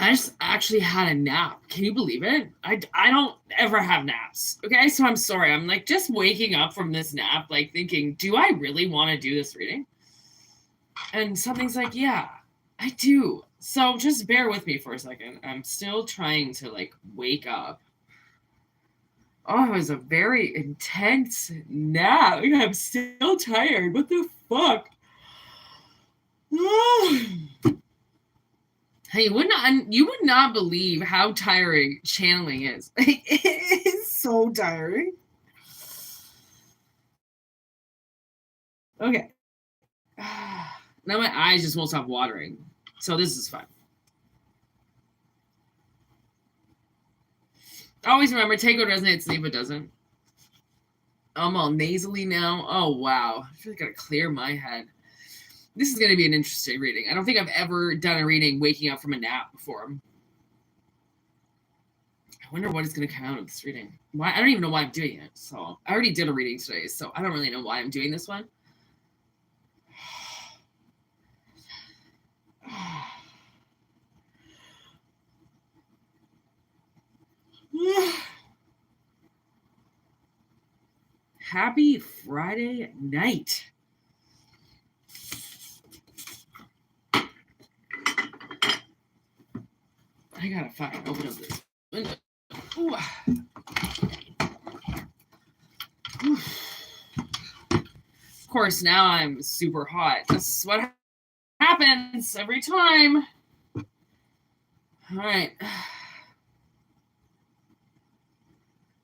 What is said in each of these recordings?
I just actually had a nap. Can you believe it? I don't ever have naps. Okay, so I'm sorry. I'm like just waking up from this nap, like thinking, do I really want to do this reading? And something's like, yeah, I do. So just bear with me for a second. I'm still trying to like wake up. Oh, it was a very intense nap. I'm still tired. What the fuck? Hey, you would not believe how tiring channeling is. It is so tiring. Okay. Now my eyes just won't stop watering. So this is fun. Always remember, take what resonates, leave what doesn't. I'm all nasally now. Oh, wow. I feel like I gotta clear my head. This is going to be an interesting reading. I don't think I've ever done a reading waking up from a nap before. I wonder what is going to come out of this reading. Why? I don't even know why I'm doing it. So I already did a reading today, so I don't really know why I'm doing this one. Happy Friday night. I gotta fucking open up this window. Ooh. Of course, now I'm super hot. This is what happens every time. All right.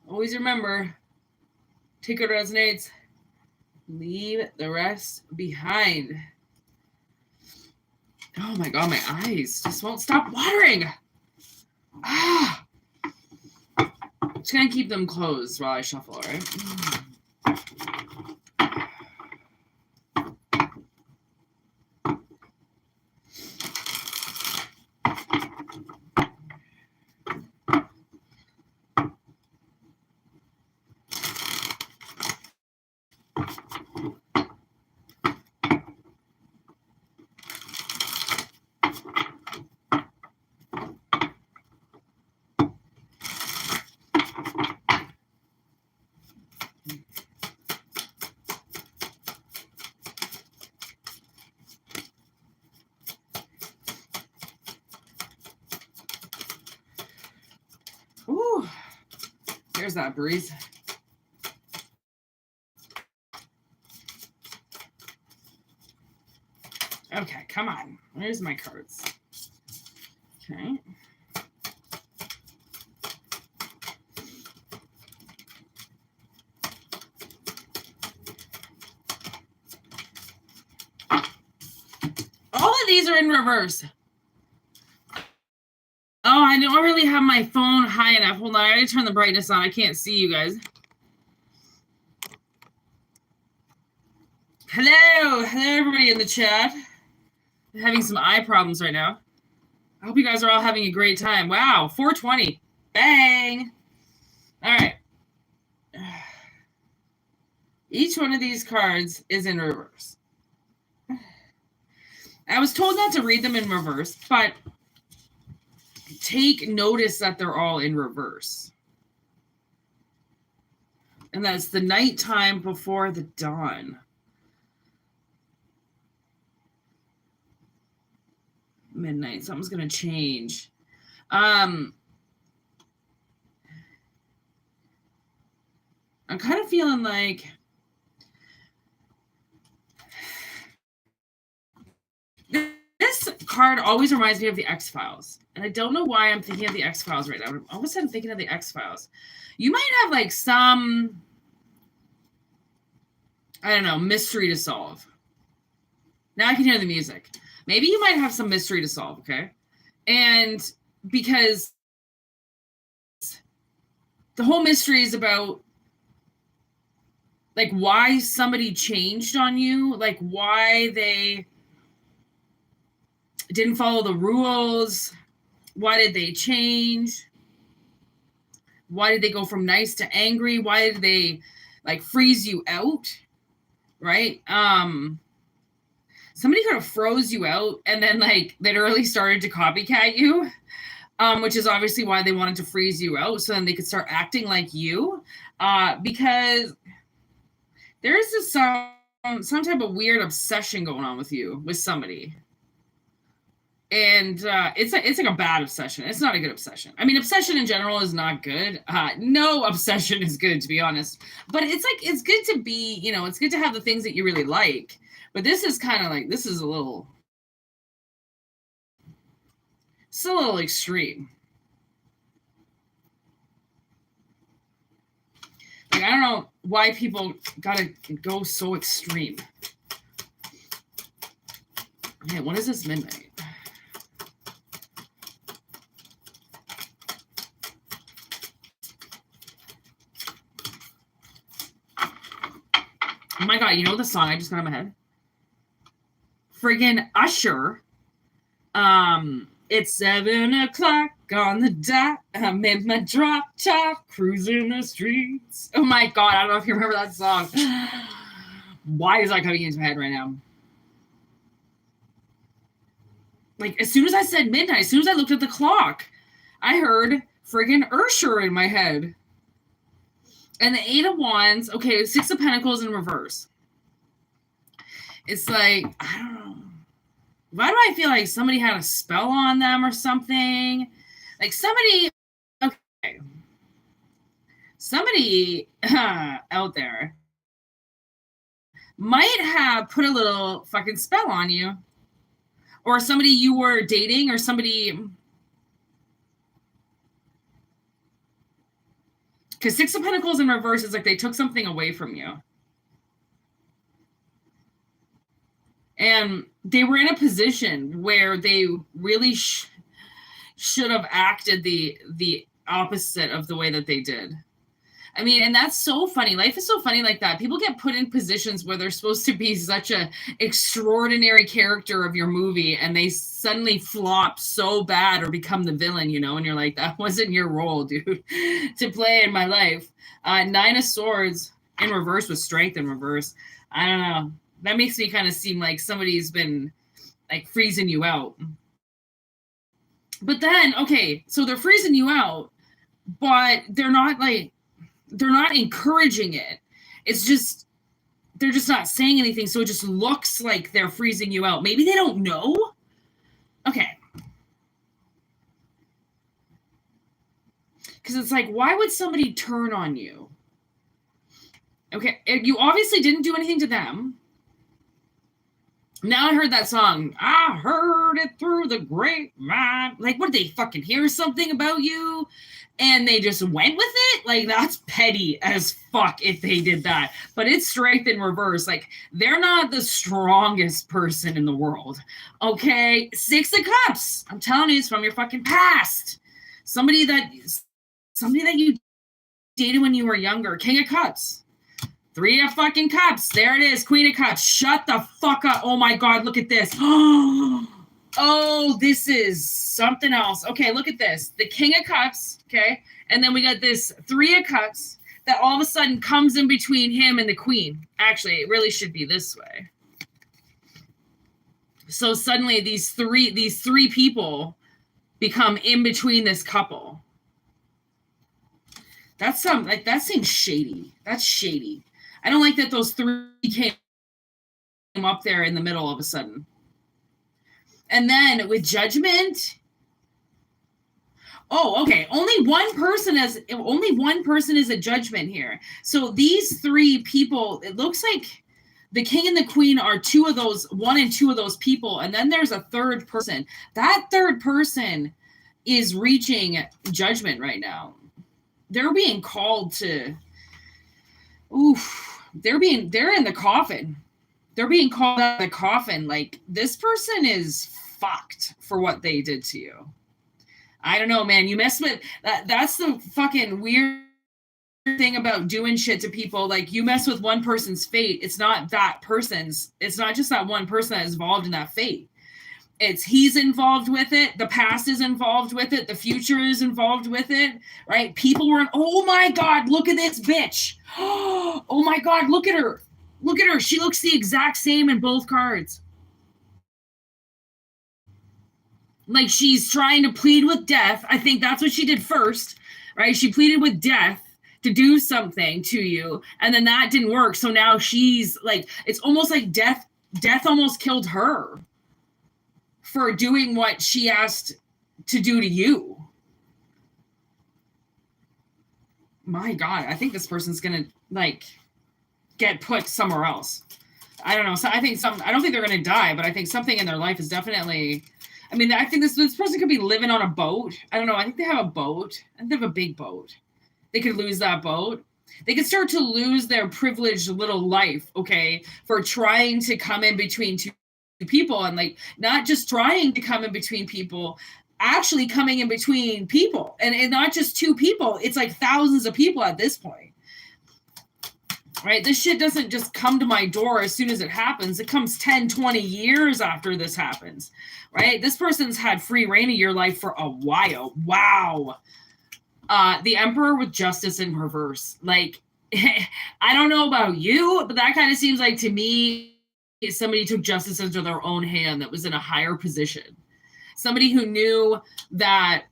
Always remember, take what resonates, leave the rest behind. Oh my god, my eyes just won't stop watering. Ah. Just gonna keep them closed while I shuffle, alright? Ooh, there's that breeze. Okay, come on. Where's my cards? Okay. All of these are in reverse. Oh, I don't really have my phone high enough. Hold on, I gotta turn the brightness on. I can't see you guys. Hello everybody in the chat. I'm having some eye problems right now. I hope you guys are all having a great time. Wow, 420. Bang! All right. Each one of these cards is in reverse. I was told not to read them in reverse, but take notice that they're all in reverse. And that's the nighttime before the dawn. Midnight. Something's going to change. I'm kind of feeling like this card always reminds me of the X-Files. And I don't know why I'm thinking of the X-Files right now. I'm all of a sudden thinking of the X-Files. You might have like some, I don't know, mystery to solve. Now I can hear the music. Maybe you might have some mystery to solve, okay? And because the whole mystery is about like why somebody changed on you, like why they didn't follow the rules, why did they change, why did they go from nice to angry, why did they like freeze you out, right? somebody could have froze you out and then like literally started to copycat you, which is obviously why they wanted to freeze you out so then they could start acting like you, because there's just some type of weird obsession going on with you with somebody. And it's like a bad obsession. It's not a good obsession. I mean, obsession in general is not good. No obsession is good, to be honest. But it's like, it's good to be, you know, it's good to have the things that you really like. But this is kind of like, this is a little, it's a little extreme. Like, I don't know why people gotta go so extreme. Man, what is this midnight? Oh my God, you know the song I just got in my head? Friggin' Usher. It's 7 o'clock on the dot. I'm in my drop top, cruising the streets. Oh my God, I don't know if you remember that song. Why is that coming into my head right now? Like, as soon as I said midnight, as soon as I looked at the clock, I heard friggin' Usher in my head. And the 8 of Wands, okay, 6 of Pentacles in reverse. It's like, I don't know. Why do I feel like somebody had a spell on them or something? Like somebody, okay. Somebody out there might have put a little fucking spell on you. Or somebody you were dating or somebody... Because 6 of Pentacles in reverse is like they took something away from you. And they were in a position where they really should have acted the opposite of the way that they did. I mean, and that's so funny. Life is so funny like that. People get put in positions where they're supposed to be such an extraordinary character of your movie, and they suddenly flop so bad or become the villain, you know, and you're like, that wasn't your role, dude, to play in my life. 9 of Swords in reverse with Strength in reverse. I don't know. That makes me kind of seem like somebody's been like freezing you out. But then, okay, so they're freezing you out, but they're not encouraging it. It's just, they're just not saying anything. So it just looks like they're freezing you out. Maybe they don't know. Okay. Because it's like, why would somebody turn on you? Okay. You obviously didn't do anything to them. Now I heard that song. I heard it through the grapevine. Like, what, did they fucking hear something about you? And they just went with it? Like, that's petty as fuck if they did that. But it's Strength in reverse. Like, they're not the strongest person in the world. Okay? 6 of Cups. I'm telling you, it's from your fucking past. Somebody that you dated when you were younger. King of Cups. 3 of fucking Cups. There it is. Queen of Cups. Shut the fuck up. Oh my God, look at this. Oh, this is something else. Okay, look at this. The King of Cups, okay? And then we got this 3 of Cups that all of a sudden comes in between him and the Queen. Actually, it really should be this way. So suddenly these three people become in between this couple. That seems shady. That's shady. I don't like that those 3 came up there in the middle all of a sudden. And then with Judgment. Oh, okay. Only one person is a Judgment here. So these 3 people, it looks like the King and the Queen are 1 and 2 of those people. And then there's a 3rd person. That 3rd person is reaching Judgment right now. They're being called to, they're in the coffin. They're being called out of the coffin. Like, this person is fucked for what they did to you. I don't know, man. You mess with that. That's the fucking weird thing about doing shit to people. Like, you mess with one person's fate. It's not just that one person that is involved in that fate. It's he's involved with it. The past is involved with it. The future is involved with it, right? People were, oh my God, look at this bitch. Oh my God, look at her. Look at her. She looks the exact same in both cards. Like she's trying to plead with death. I think that's what she did first, right? She pleaded with death to do something to you, and then that didn't work. So now she's like, it's almost like death almost killed her for doing what she asked to do to you. My God, I think this person's gonna like get put somewhere else. I don't know. So I don't think they're gonna die, but I think something in their life is definitely, I mean, I think this person could be living on a boat. I don't know. I think they have a boat. I think they have a big boat. They could lose that boat. They could start to lose their privileged little life, okay, for trying to come in between two people, and like not just trying to come in between people, actually coming in between people, and not just two people. It's like thousands of people at this point. Right? This shit doesn't just come to my door as soon as it happens. It comes 10, 20 years after this happens. Right? This person's had free reign of your life for a while. Wow. The Emperor with justice in reverse. Like, I don't know about you, but that kind of seems like to me somebody took justice into their own hand that was in a higher position. Somebody who knew that,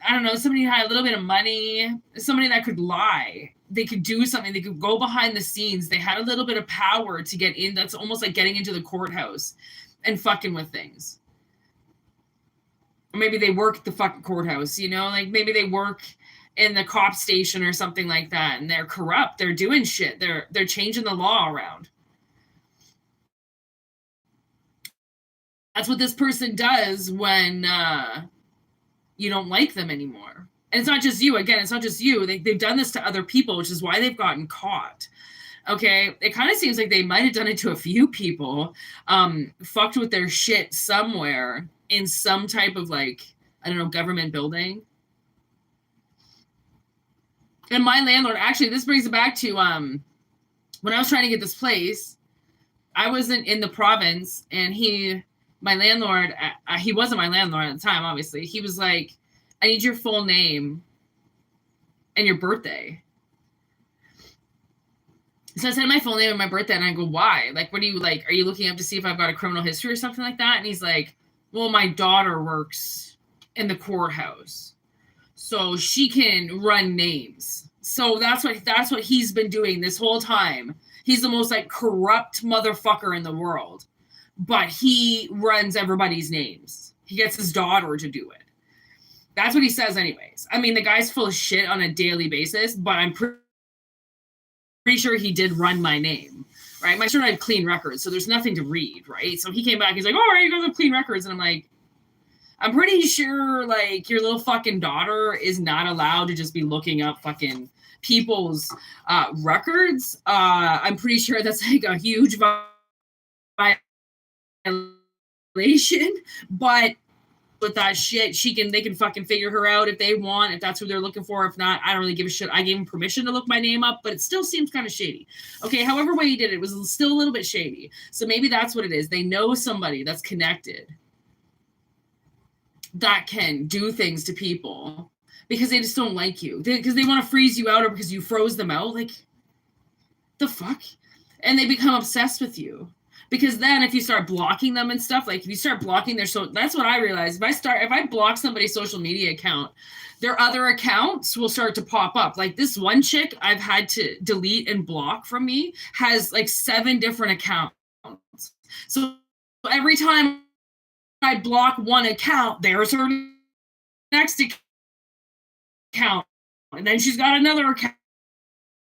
I don't know, somebody who had a little bit of money, somebody that could lie. They could do something. They could go behind the scenes. They had a little bit of power to get in. That's almost like getting into the courthouse and fucking with things. Or maybe they work at the fucking courthouse, you know? Like maybe they work in the cop station or something like that, and they're corrupt. They're doing shit. They're changing the law around. That's what this person does when you don't like them anymore. And it's not just you. Again, it's not just you. They've done this to other people, which is why they've gotten caught. Okay? It kind of seems like they might have done it to a few people, fucked with their shit somewhere in some type of like, I don't know, government building. And my landlord, actually, this brings it back to when I was trying to get this place, I wasn't in the province, and my landlord, he wasn't my landlord at the time, obviously. He was like, I need your full name and your birthday. So I said my full name and my birthday, and I go, why? Like, what do you, like, are you looking up to see if I've got a criminal history or something like that? And he's like, well, my daughter works in the courthouse, so she can run names. So that's what he's been doing this whole time. He's the most like corrupt motherfucker in the world, but he runs everybody's names. He gets his daughter to do it. That's what he says anyways. I mean, the guy's full of shit on a daily basis, but I'm pretty sure he did run my name, right? My sure I had clean records, so there's nothing to read, right? So he came back, he's like, oh, right, you guys have clean records. And I'm like, I'm pretty sure, like, your little fucking daughter is not allowed to just be looking up fucking people's records. I'm pretty sure that's, like, a huge violation. But with that shit, they can fucking figure her out if they want, if that's who they're looking for. If not, I don't really give a shit. I gave him permission to look my name up, but it still seems kind of shady. Okay, however way he did it was still a little bit shady. So maybe that's what it is. They know somebody that's connected that can do things to people because they just don't like you. Because they want to freeze you out or because you froze them out. Like, the fuck? And they become obsessed with you. Because then if you start blocking them and stuff, like if you start blocking that's what I realized. If I block somebody's social media account, their other accounts will start to pop up. Like this one chick I've had to delete and block from me has like 7 different accounts. So every time I block one account, there's her next account. And then she's got another account.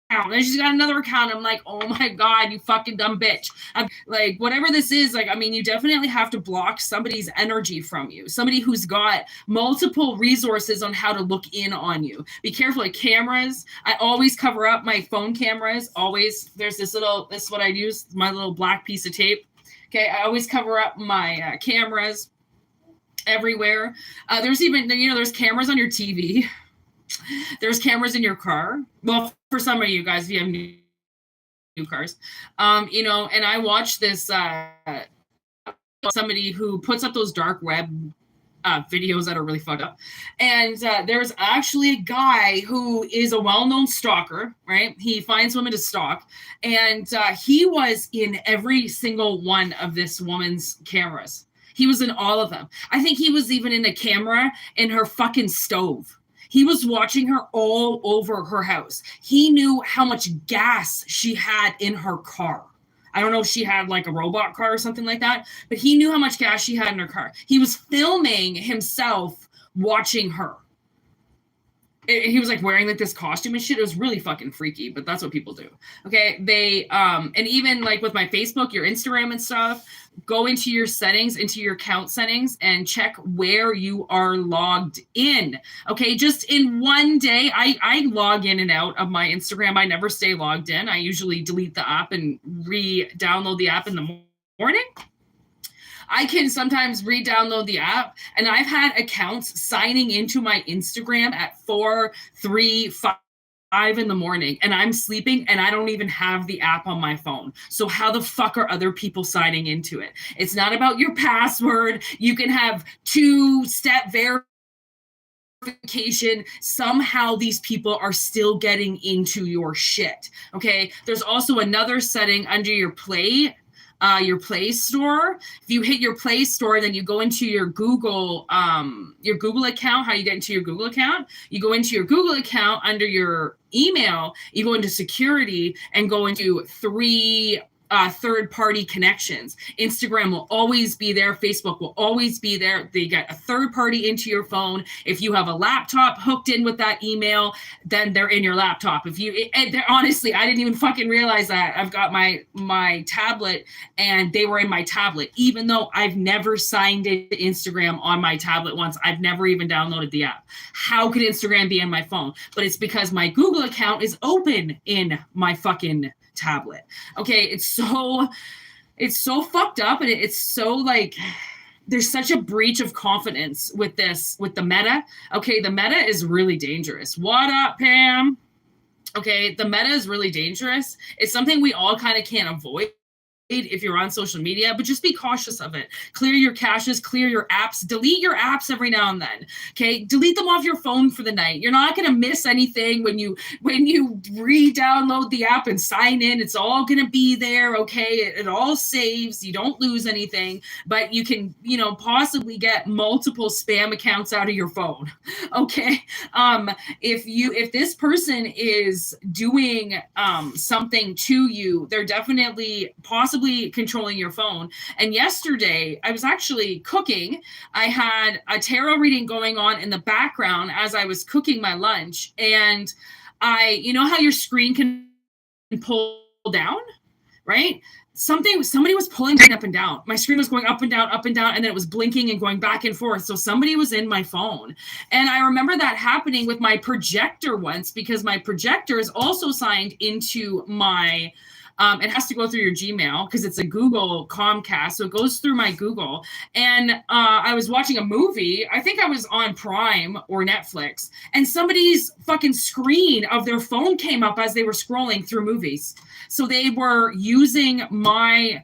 And then she's got another account. I'm like, oh my God, you fucking dumb bitch. I'm like, whatever this is, like, I mean, you definitely have to block somebody's energy from you. Somebody who's got multiple resources on how to look in on you. Be careful of cameras. I always cover up my phone cameras. Always. There's this is what I use, my little black piece of tape. Okay, I always cover up my cameras everywhere. There's even, there's cameras on your TV. There's cameras in your car. Well, for some of you guys, if you have new cars, and I watched this somebody who puts up those dark web videos that are really fucked up. And there's actually a guy who is a well-known stalker, right? He finds women to stalk. And he was in every single one of this woman's cameras. He was in all of them. I think he was even in a camera in her fucking stove. He was watching her all over her house. He knew how much gas she had in her car. I don't know if she had like a robot car or something like that, but he knew how much gas she had in her car. He was filming himself watching her. He was like wearing like this costume and shit. It was really fucking freaky, but that's what people do. Okay. They, and even like with my Facebook, your Instagram and stuff, go into your settings, into your account settings and check where you are logged in. Okay. Just in one day, I log in and out of my Instagram. I never stay logged in. I usually delete the app and re-download the app in the morning. I can sometimes re-download the app, and I've had accounts signing into my Instagram at 4, 3, 5 in the morning, and I'm sleeping, and I don't even have the app on my phone. So how the fuck are other people signing into it? It's not about your password. You can have 2-step verification. Somehow these people are still getting into your shit. Okay. There's also another setting under your Play Store. If you hit your Play Store, then you go into your Google account. How you get into your Google account? You go into your Google account under your email. You go into security and go into 3 third-party connections. Instagram will always be there. Facebook will always be there. They get a third party into your phone. If you have a laptop hooked in with that email, then they're in your laptop. Honestly, I didn't even fucking realize that. I've got my tablet and they were in my tablet, even though I've never signed into Instagram on my tablet once. I've never even downloaded the app. How could Instagram be in my phone? But it's because my Google account is open in my fucking tablet. Okay, it's so fucked up, and it's so like there's such a breach of confidence with the meta. Okay, the meta is really dangerous. What up, Pam? Okay, the meta is really dangerous. It's something we all kind of can't avoid if you're on social media, but just be cautious of it. Clear your caches, clear your apps, delete your apps every now and then. Okay, delete them off your phone for the night. You're not going to miss anything when you re-download the app and sign in. It's all going to be there. Okay, it all saves. You don't lose anything, but you can, possibly get multiple spam accounts out of your phone. Okay, if this person is doing something to you, they're definitely possibly controlling your phone. And yesterday I was actually cooking. I had a tarot reading going on in the background as I was cooking my lunch. And you know how your screen can pull down, right? Somebody was pulling it up and down. My screen was going up and down, and then it was blinking and going back and forth. So somebody was in my phone. And I remember that happening with my projector once, because my projector is also signed into my it has to go through your Gmail because it's a Google Comcast. So it goes through my Google. And I was watching a movie. I think I was on Prime or Netflix. And somebody's fucking screen of their phone came up as they were scrolling through movies. So they were using my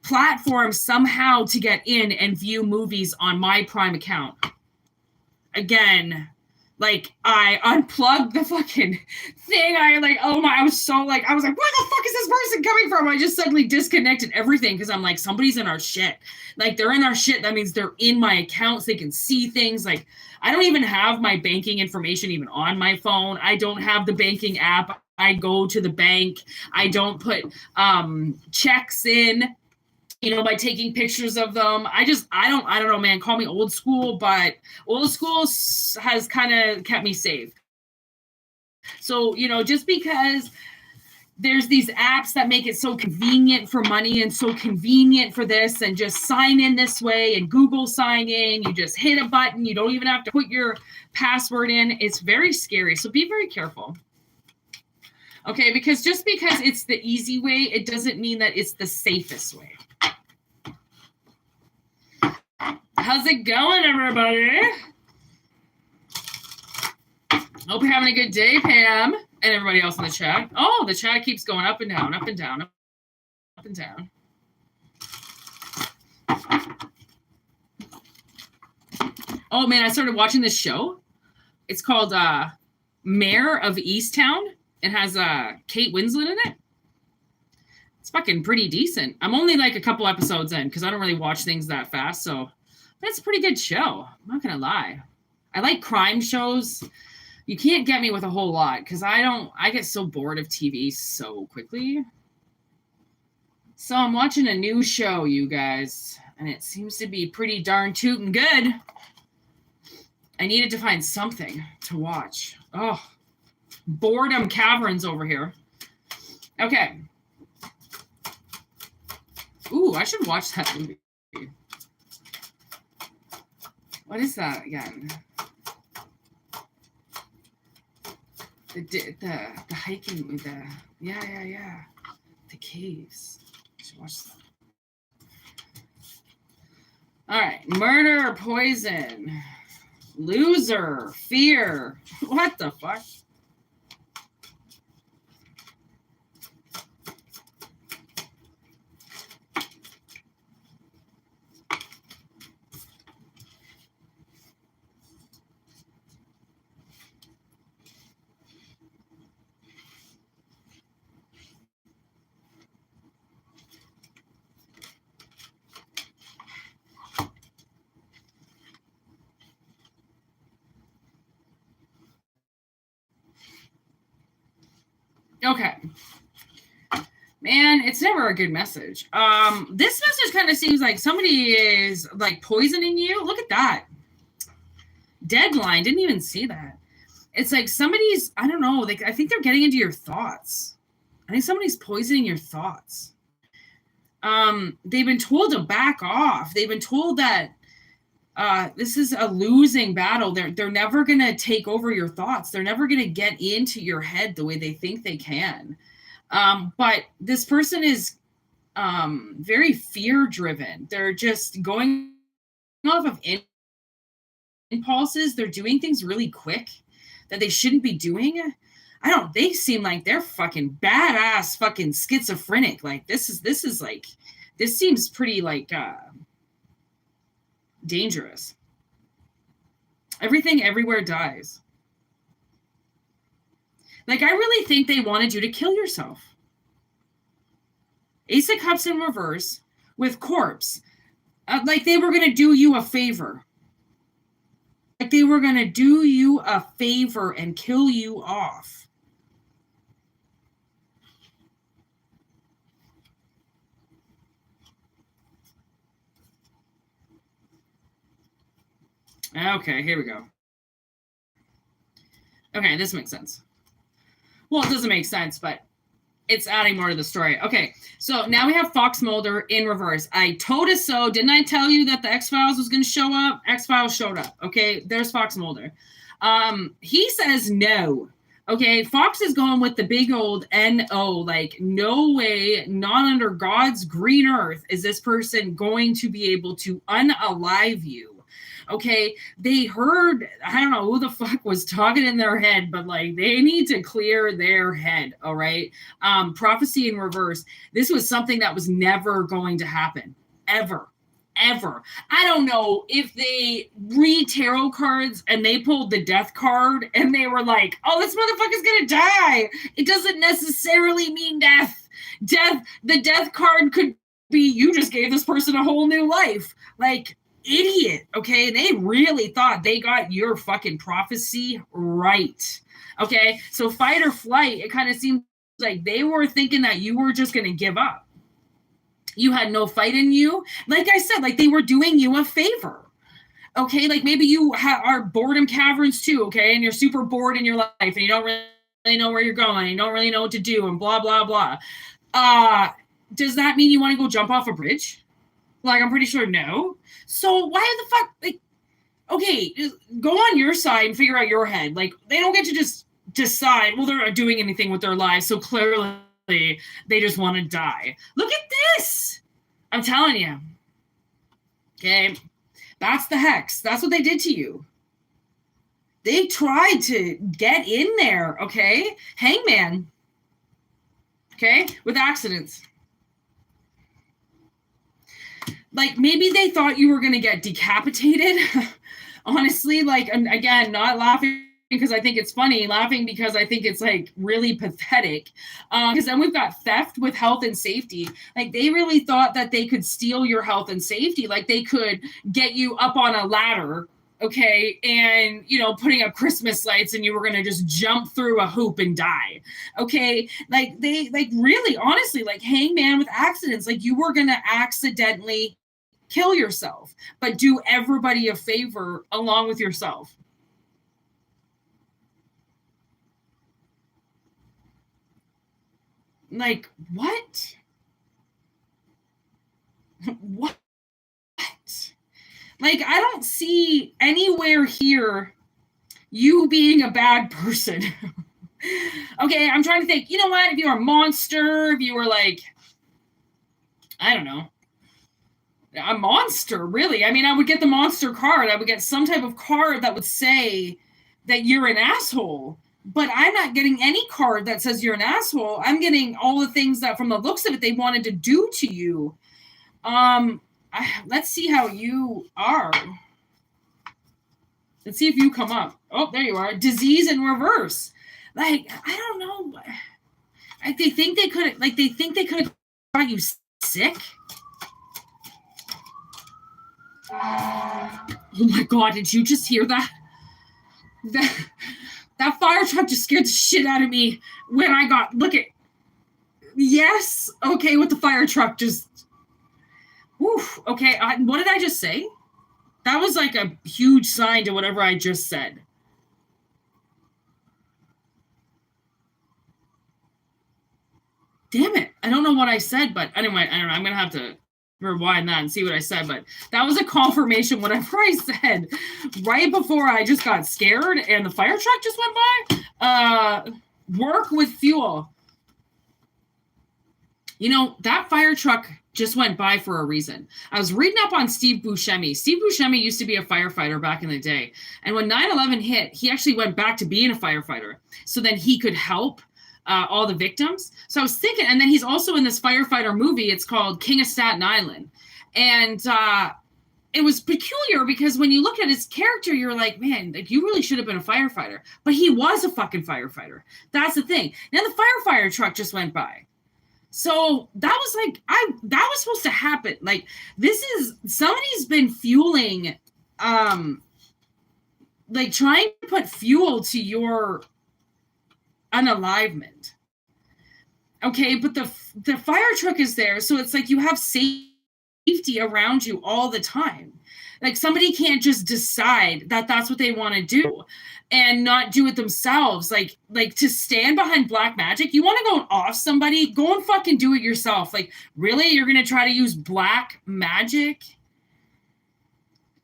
platform somehow to get in and view movies on my Prime account. Again, like, I unplugged the fucking thing. I was like, where the fuck is this person coming from? I just suddenly disconnected everything because I'm like, somebody's in our shit. Like, they're in our shit. That means they're in my accounts. They can see things. Like, I don't even have my banking information even on my phone. I don't have the banking app. I go to the bank. I don't put checks in, by taking pictures of them. I don't know, man. Call me old school, but old school has kind of kept me safe. So, just because there's these apps that make it so convenient for money and so convenient for this, and just sign in this way, and Google sign in, you just hit a button. You don't even have to put your password in. It's very scary. So be very careful. Okay, because just because it's the easy way, it doesn't mean that it's the safest way. How's it going, everybody? Hope you're having a good day, Pam, and everybody else in the chat. Oh, the chat keeps going up and down, up and down, up and down. Oh, man, I started watching this show. It's called Mayor of Easttown. It has Kate Winslet in it. It's fucking pretty decent. I'm only like a couple episodes in because I don't really watch things that fast. So That's a pretty good show. I'm not gonna lie. I like crime shows. You can't get me with a whole lot because I get so bored of TV so quickly. So I'm watching a new show, you guys, and it seems to be pretty darn tootin' good. I needed to find something to watch. Oh, boredom caverns over here. Okay. Ooh, I should watch that movie. What is that again? The hiking, yeah. The caves. I should watch that. All right, murder or poison, loser, fear. What the fuck? Okay. Man, it's never a good message. This message kind of seems like somebody is like poisoning you. Look at that. Deadline. Didn't even see that. It's like somebody's, I don't know, like I think they're getting into your thoughts. I think somebody's poisoning your thoughts. They've been told to back off. They've been told that this is a losing battle. They're never gonna take over your thoughts. They're never gonna get into your head the way they think they can. But this person is very fear driven. They're just going off of impulses. They're doing things really quick that they shouldn't be doing. They seem like they're fucking badass fucking schizophrenic. Like this seems pretty like dangerous. Everything everywhere dies. Like, I really think they wanted you to kill yourself. Ace of Cups in reverse with corpse. Like they were going to do you a favor. Like they were going to do you a favor and kill you off. Okay, here we go. Okay, this makes sense. Well, it doesn't make sense, but it's adding more to the story. Okay, so now we have Fox Mulder in reverse. I told us so. Didn't I tell you that the X-Files was going to show up? X-Files showed up. Okay, there's Fox Mulder. He says no. Okay, Fox is going with the big old no. Like, no way, not under God's green earth is this person going to be able to unalive you. Okay, they heard, I don't know who the fuck was talking in their head, but like they need to clear their head, all right? Prophecy in reverse. This was something that was never going to happen, ever. I don't know if they read tarot cards and they pulled the death card and they were like, oh, this motherfucker's gonna die. It doesn't necessarily mean death. The death card could be you just gave this person a whole new life. Like, idiot, okay? They really thought they got your fucking prophecy right, okay? So fight or flight, it kind of seems like they were thinking that you were just going to give up. You had no fight in you. Like I said, like they were doing you a favor, okay? Like maybe you are boredom caverns too, okay? And you're super bored in your life and you don't really know where you're going. You don't really know what to do and blah, blah, blah. Does that mean you want to go jump off a bridge? Like, I'm pretty sure no. So why the fuck, like, okay, just go on your side and figure out your head. Like, they don't get to just decide, well, they're not doing anything with their lives, so clearly they just want to die. Look at this. I'm telling you. Okay? That's the hex. That's what they did to you. They tried to get in there, okay? Hangman. Okay? With accidents. Like, maybe they thought you were going to get decapitated. Honestly, like, again, not laughing because I think it's funny, laughing because I think it's like really pathetic. Because then we've got theft with health and safety. Like they really thought that they could steal your health and safety. Like they could get you up on a ladder, okay, and putting up Christmas lights, and you were gonna just jump through a hoop and die, okay? Like they really honestly, like Hangman with accidents, like you were gonna accidentally kill yourself, but do everybody a favor along with yourself. Like, what? What? Like, I don't see anywhere here you being a bad person. Okay, I'm trying to think, you know what? If you were a monster, if you were like, I don't know, a monster, really. I mean, I would get the monster card. I would get some type of card that would say that you're an asshole. But I'm not getting any card that says you're an asshole. I'm getting all the things that, from the looks of it, they wanted to do to you. Let's see how you are. Let's see if you come up. Oh, there you are. Disease in reverse. Like, I don't know. Like, they think they could have got you sick. Oh my God, did you just hear that? That fire truck just scared the shit out of me when I got, look at, yes, okay, with the fire truck just, oof, okay, what did I just say? That was like a huge sign to whatever I just said. Damn it, I don't know what I said, but anyway, I don't know, I'm going to have to rewind that and see what I said, but that was a confirmation. Whatever I said right before I just got scared and the fire truck just went by. Work with fuel. That fire truck just went by for a reason. I was reading up on Steve Buscemi. Steve Buscemi used to be a firefighter back in the day, and when 9/11 hit, he actually went back to being a firefighter so then he could help all the victims. So I was thinking, and then he's also in this firefighter movie. It's called King of Staten Island. And it was peculiar because when you look at his character, you're like, man, like you really should have been a firefighter. But he was a fucking firefighter. That's the thing. Now the firefighter truck just went by. So that was like, that was supposed to happen. Like, somebody's been fueling, like trying to put fuel to your unalivement. Okay, but the fire truck is there, so it's like you have safety around you all the time. Like somebody can't just decide that that's what they want to do and not do it themselves. Like to stand behind black magic, you want to go off somebody, go and fucking do it yourself. Like, really? You're going to try to use black magic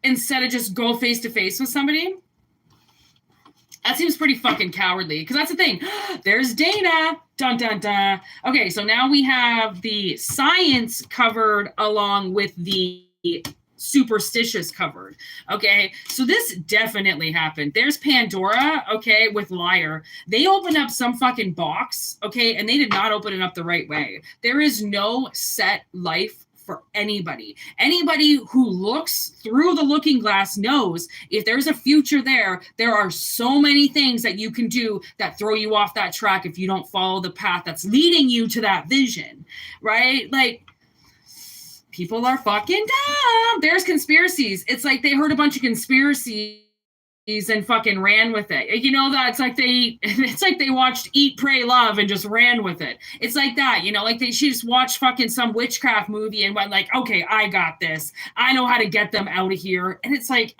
instead of just go face to face with somebody? That seems pretty fucking cowardly, because that's the thing. There's Dana. Dun, dun, dun. Okay, so now we have the science covered along with the superstitious covered. Okay, so this definitely happened. There's Pandora, okay, with Liar. They opened up some fucking box, okay, and they did not open it up the right way. There is no set life for anybody. Anybody who looks through the looking glass knows if there's a future there are so many things that you can do that throw you off that track if you don't follow the path that's leading you to that vision, right? Like, people are fucking dumb. There's conspiracies. It's like they heard a bunch of conspiracies and fucking ran with it. You know, that's like it's like they watched Eat, Pray, Love and just ran with it. It's like that, you know, like she just watched fucking some witchcraft movie and went like, okay, I got this. I know how to get them out of here. And it's like,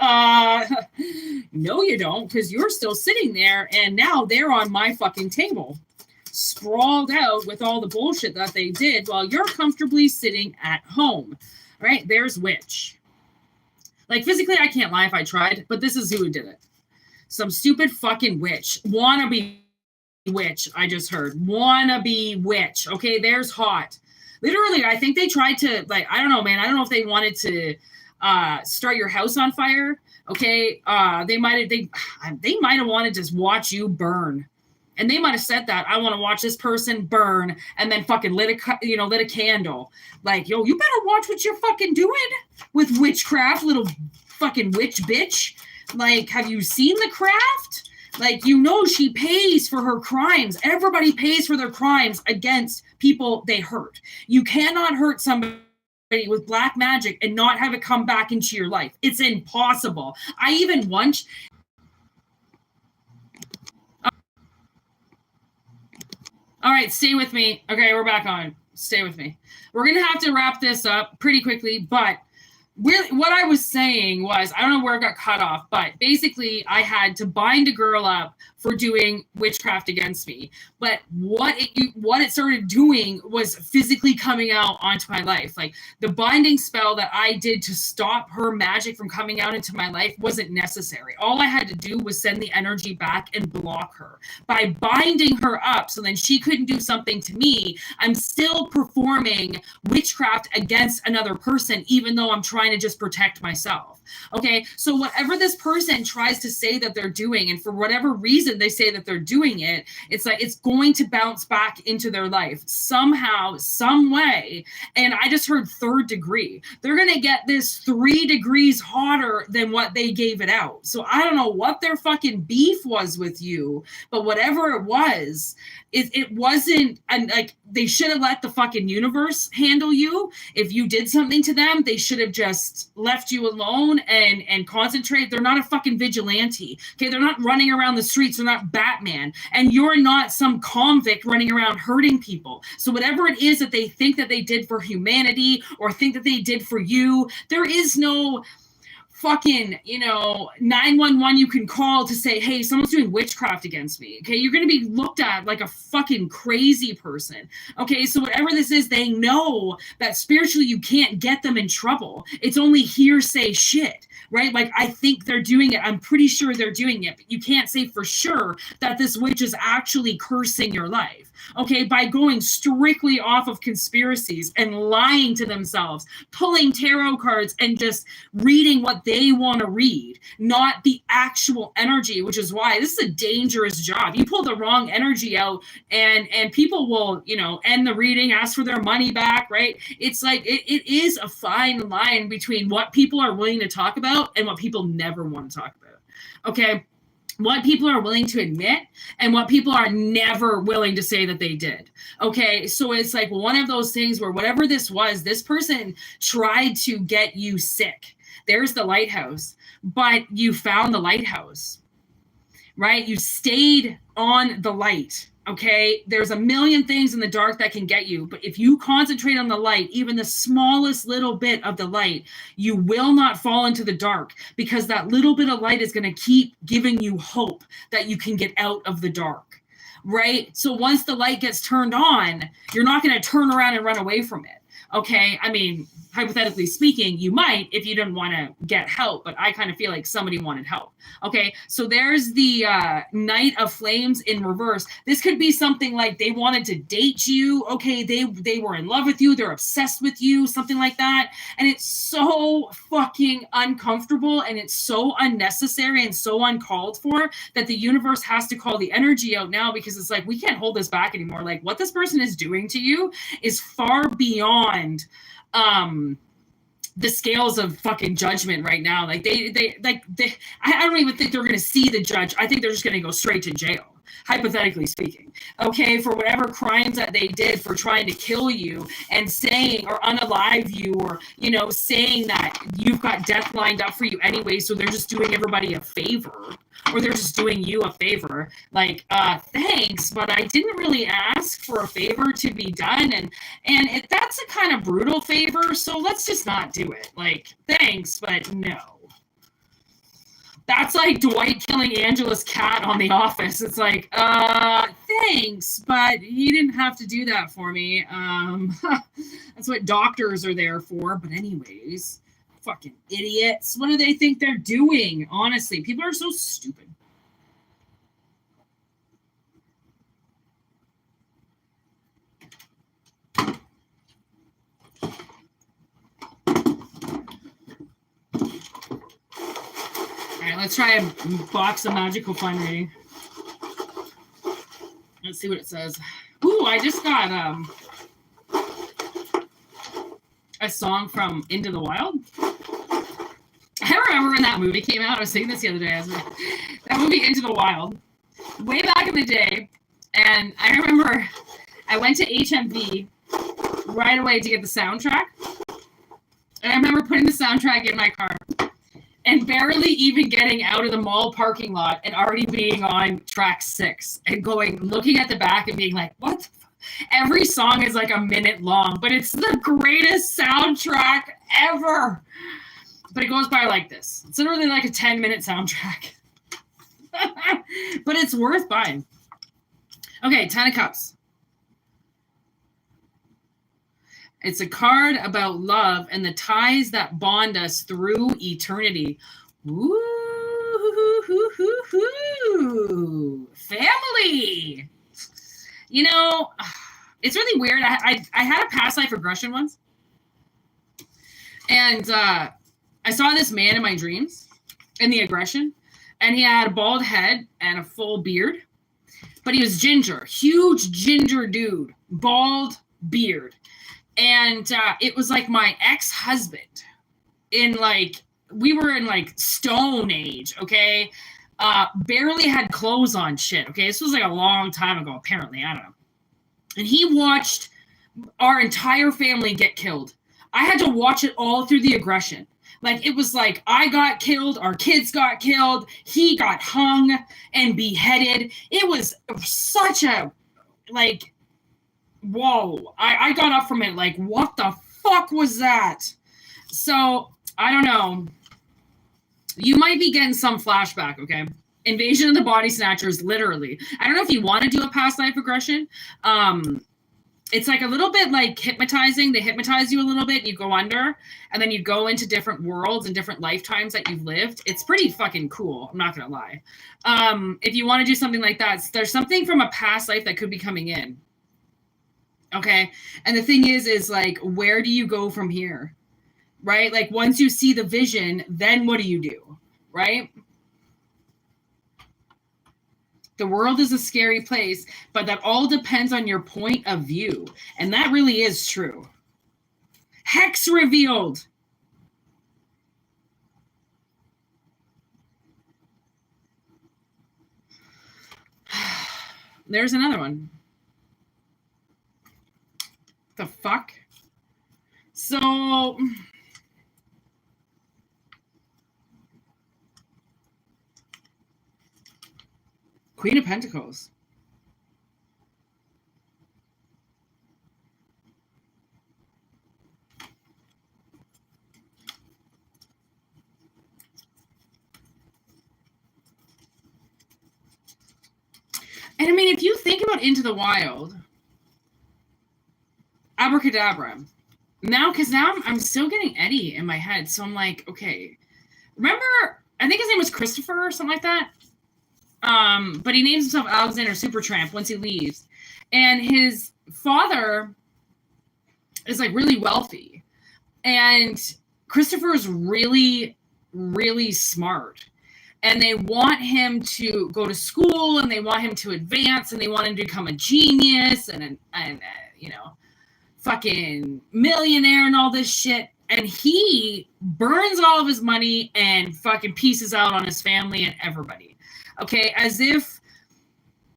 no, you don't, because you're still sitting there and now they're on my fucking table, sprawled out with all the bullshit that they did while you're comfortably sitting at home, right? There's witch. Like, physically, I can't lie if I tried, but this is who did it. Some stupid fucking witch. Wannabe witch, I just heard. Wannabe witch. Okay, there's hot. Literally, I think they tried to, like, I don't know, man. I don't know if they wanted to start your house on fire. Okay, they might have wanted to just watch you burn. And they might have said that, I want to watch this person burn, and then fucking lit a candle. Like, yo, you better watch what you're fucking doing with witchcraft, little fucking witch bitch. Like, have you seen The Craft? Like, you know, she pays for her crimes. Everybody pays for their crimes against people they hurt. You cannot hurt somebody with black magic and not have it come back into your life. It's impossible. I even once... All right, stay with me. Okay, we're back on. Stay with me. We're going to have to wrap this up pretty quickly, but really, what I was saying was, I don't know where it got cut off, but basically I had to bind a girl up for doing witchcraft against me. But what it started doing was physically coming out onto my life. Like, the binding spell that I did to stop her magic from coming out into my life wasn't necessary. All I had to do was send the energy back and block her. By binding her up so then she couldn't do something to me, I'm still performing witchcraft against another person, even though I'm trying to just protect myself. Okay, so whatever this person tries to say that they're doing, and for whatever reason they say that they're doing it, it's like it's going to bounce back into their life somehow, some way. And I just heard 3rd degree. They're going to get this 3 degrees hotter than what they gave it out. So I don't know what their fucking beef was with you, but whatever it was, it wasn't, and like, they should have let the fucking universe handle you. If you did something to them, they should have just left you alone and concentrate. They're not a fucking vigilante. Okay, they're not running around the streets. They're not Batman, and you're not some convict running around hurting people. So whatever it is that they think that they did for humanity or think that they did for you, there is no fucking, 911 you can call to say, hey, someone's doing witchcraft against me. Okay, you're going to be looked at like a fucking crazy person. Okay, so whatever this is, they know that spiritually you can't get them in trouble. It's only hearsay shit, right? Like, I think they're doing it. I'm pretty sure they're doing it, but you can't say for sure that this witch is actually cursing your life. Okay, by going strictly off of conspiracies and lying to themselves, pulling tarot cards and just reading what they want to read, not the actual energy, which is why this is a dangerous job. You pull the wrong energy out and people will, end the reading, ask for their money back, right? It's like, it is a fine line between what people are willing to talk about and what people never want to talk about. Okay. What people are willing to admit and what people are never willing to say that they did. Okay, so it's like one of those things where whatever this was, this person tried to get you sick. There's the lighthouse, but you found the lighthouse, right? You stayed on the light. Okay, there's a million things in the dark that can get you, but if you concentrate on the light, even the smallest little bit of the light, you will not fall into the dark, because that little bit of light is going to keep giving you hope that you can get out of the dark, right? So once the light gets turned on, you're not going to turn around and run away from it. Okay, I mean, hypothetically speaking, you might if you didn't want to get help, but I kind of feel like somebody wanted help. Okay, so there's the Knight of Flames in reverse. This could be something like they wanted to date you. Okay, they were in love with you. They're obsessed with you, something like that. And it's so fucking uncomfortable and it's so unnecessary and so uncalled for that the universe has to call the energy out now, because it's like, we can't hold this back anymore. Like, what this person is doing to you is far beyond the scales of fucking judgment right now. Like I don't even think they're going to see the judge. I think they're just going to go straight to jail, hypothetically speaking. Okay, for whatever crimes that they did for trying to kill you and saying, or unalive you, or saying that you've got death lined up for you anyway, so they're just doing everybody a favor, or they're just doing you a favor. Like, thanks, but I didn't really ask for a favor to be done, and that's a kind of brutal favor, so let's just not do it. Like, thanks, but no. That's like Dwight killing Angela's cat on The Office. It's like, thanks, but you didn't have to do that for me. That's what doctors are there for. But anyways, fucking idiots. What do they think they're doing? Honestly, people are so stupid. Let's try a box of magical fun reading. Let's see what it says. Ooh, I just got a song from Into the Wild. I remember when that movie came out. I was saying this the other day. That movie, Into the Wild. way back in the day, and I remember I went to HMV right away to get the soundtrack. And I remember putting the soundtrack in my car and barely even getting out of the mall parking lot and already being on track 6 and looking at the back and being like, what the every song is like a minute long, but it's the greatest soundtrack ever. But it goes by like this. It's literally like a 10-minute soundtrack. But it's worth buying. Okay, 10 of Cups. It's a card about love and the ties that bond us through eternity. Woo! Family! You know, it's really weird. I had a past life regression once. And I saw this man in my dreams in the aggression. And he had a bald head and a full beard. But he was ginger. Huge ginger dude. Bald beard. And it was like my ex-husband. We were in like Stone Age, okay? Barely had clothes on shit, okay? This was like a long time ago, apparently. I don't know. And he watched our entire family get killed. I had to watch it all through the aggression. Like, it was like, I got killed, our kids got killed, he got hung and beheaded. It was such a, like, whoa. I got up from it like, what the fuck was that? So, I don't know. You might be getting some flashback, okay? Invasion of the Body Snatchers, literally. I don't know if you want to do a past life regression. It's like a little bit like hypnotizing. They hypnotize you a little bit. You go under, and then you go into different worlds and different lifetimes that you've lived. It's pretty fucking cool. I'm not going to lie. If you want to do something like that, there's something from a past life that could be coming in. Okay? And the thing is like, where do you go from here? Right? Like, once you see the vision, then what do you do? Right? The world is a scary place, but that all depends on your point of view. And that really is true. Hex revealed. There's another one. The fuck? So... Queen of Pentacles. And I mean, if you think about Into the Wild, abracadabra. Now, because now I'm still getting Eddie in my head. So I'm like, okay. Remember, I think his name was Christopher or something like that. But he names himself Alexander Supertramp once he leaves. And his father is like really wealthy. And Christopher is really, really smart. And they want him to go to school and they want him to advance and they want him to become a genius and you know, fucking millionaire and all this shit. And he burns all of his money and fucking pieces out on his family and everybody. Okay, as if